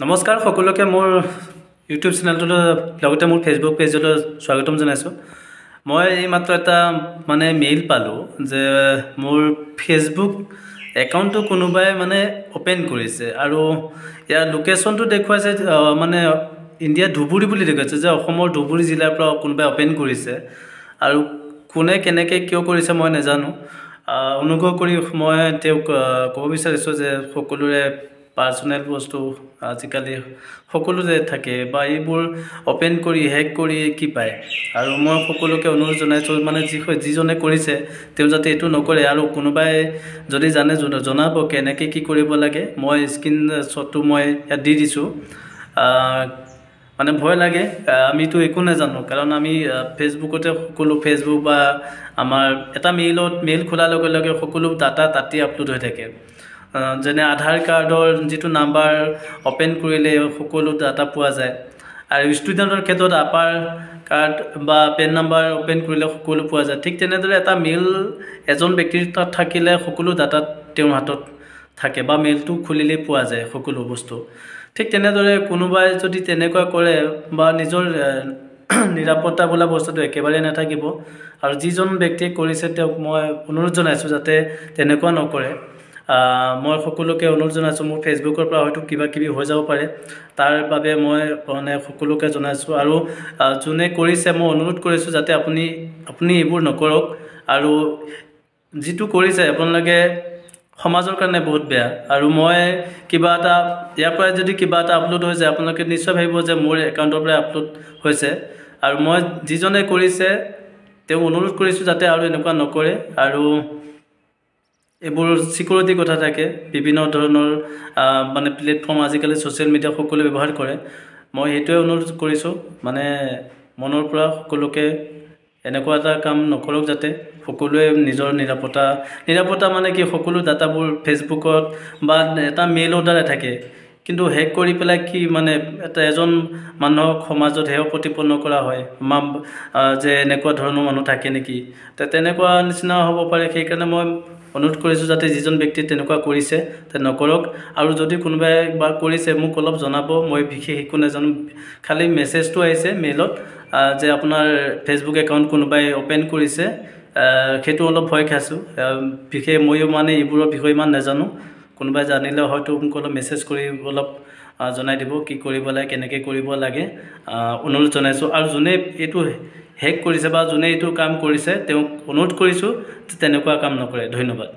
নমস্কাৰ সকলোকে মোৰ ইউটিউব চেনেলটোলৈ লগতে মোৰ ফেচবুক পেজলৈ স্বাগতম জনাইছোঁ। মই এইমাত্ৰ এটা মেইল পালোঁ যে মোৰ ফেচবুক একাউণ্টটো কোনোবাই ওপেন কৰিছে আৰু ইয়াৰ লোকেশ্যনটো দেখুৱাইছে ইণ্ডিয়া ধুবুৰী বুলি দেখুৱাইছে যে অসমৰ ধুবুৰী জিলাৰ পৰা কোনোবাই ওপেন কৰিছে আৰু কোনে কেনেকৈ কিয় কৰিছে মই নাজানো। অনুগ্ৰহ কৰি মই তেওঁক ক'ব বিচাৰিছোঁ যে সকলোৰে পাৰ্চনেল বস্তু আজিকালি সকলোতে থাকে বা এইবোৰ ওপেন কৰি হেক কৰি কি পায় আৰু মই সকলোকে অনুৰোধ জনাইছোঁ যিজনে কৰিছে তেওঁ যাতে এইটো নকৰে আৰু কোনোবাই যদি জানে জনাব কেনেকৈ কি কৰিব লাগে। মই স্ক্ৰীন শ্বটটো মই ইয়াত দি দিছোঁ। ভয় লাগে, আমিতো একো নাজানো কাৰণ আমি ফেচবুকতে সকলো ফেচবুক বা আমাৰ এটা মেইল খোলাৰ লগে লগে সকলো ডাটা তাতে আপলোড হৈ থাকে। যেনে আধাৰ কাৰ্ডৰ যিটো নাম্বাৰ ওপেন কৰিলে সকলো ডাটা পোৱা যায় আৰু ষ্টুডেণ্টৰ ক্ষেত্ৰত আপাৰ কাৰ্ড বা পেন নাম্বাৰ ওপেন কৰিলে সকলো পোৱা যায়। ঠিক তেনেদৰে এটা মেইল এজন ব্যক্তিৰ তাত থাকিলে সকলো ডাটা তেওঁৰ হাতত থাকে বা মেইলটো খুলিলেই পোৱা যায় সকলো বস্তু। ঠিক তেনেদৰে কোনোবাই যদি তেনেকুৱা কৰে বা নিজৰ নিৰাপত্তা বোলা বস্তুটো একেবাৰে নাথাকিব আৰু যিজন ব্যক্তিয়ে কৰিছে তেওঁক মই অনুৰোধ জনাইছোঁ যাতে তেনেকুৱা নকৰে। মই সকলোকে অনুৰোধ জনাইছোঁ, মোৰ ফেচবুকৰ পৰা হয়তো কিবা কিবি হৈ যাব পাৰে, তাৰ বাবে মই সকলোকে জনাইছোঁ আৰু যোনে কৰিছে মই অনুৰোধ কৰিছোঁ যাতে আপুনি এইবোৰ নকৰক আৰু যিটো কৰিছে আপোনালোকে সমাজৰ কাৰণে বহুত বেয়া। আৰু মই কিবা এটা ইয়াৰ পৰা যদি কিবা এটা আপলোড হৈ যায় আপোনালোকে নিশ্চয় ভাবিব যে মোৰ একাউণ্টৰ পৰা আপলোড হৈছে আৰু মই যিজনে কৰিছে তেওঁ অনুৰোধ কৰিছোঁ যাতে আৰু এনেকুৱা নকৰে। আৰু এইবোৰ চিকিউৰিটি কথা থাকে, বিভিন্ন ধৰণৰ প্লেটফৰ্ম আজিকালি ছ'চিয়েল মিডিয়া সকলোৱে ব্যৱহাৰ কৰে। মই সেইটোৱে অনুৰোধ কৰিছোঁ মনৰ পৰা সকলোকে এনেকুৱা এটা কাম নকৰক যাতে সকলোৱে নিজৰ নিৰাপত্তা কি সকলো ডাটাবোৰ ফেচবুকত বা এটা মেইলৰ দ্বাৰা থাকে, কিন্তু হেক কৰি পেলাই কি এজন মানুহক সমাজত হেয় প্ৰতিপন্ন কৰা হয় যে এনেকুৱা ধৰণৰ মানুহ থাকে নেকি, তেনেকুৱা নিচিনা হ'ব পাৰে। সেইকাৰণে মই অনুৰোধ কৰিছোঁ যাতে যিজন ব্যক্তিয়ে তেনেকুৱা কৰিছে নকৰক আৰু যদি কোনোবাই বা কৰিছে মোক অলপ জনাব। মই বিশেষ একো নাজানো, খালি মেছেজটো আহিছে মেইলত যে আপোনাৰ ফেচবুক একাউণ্ট কোনোবাই ওপেন কৰিছে, সেইটো অলপ ভয় খাইছোঁ। বিশেষ ময়ো এইবোৰৰ বিষয়ে ইমান নাজানো, কোনোবাই জানিলে হয়তো মোক অলপ মেছেজ কৰি অলপ জনাই দিব কি কৰিব লাগে কেনেকৈ কৰিব লাগে, অনুৰোধ জনাইছোঁ। আৰু যোনে এইটো হেক কৰিছে বা যোনে এইটো কাম কৰিছে তেওঁক অনুৰোধ কৰিছোঁ যে তেনেকুৱা কাম নকৰে। ধন্যবাদ।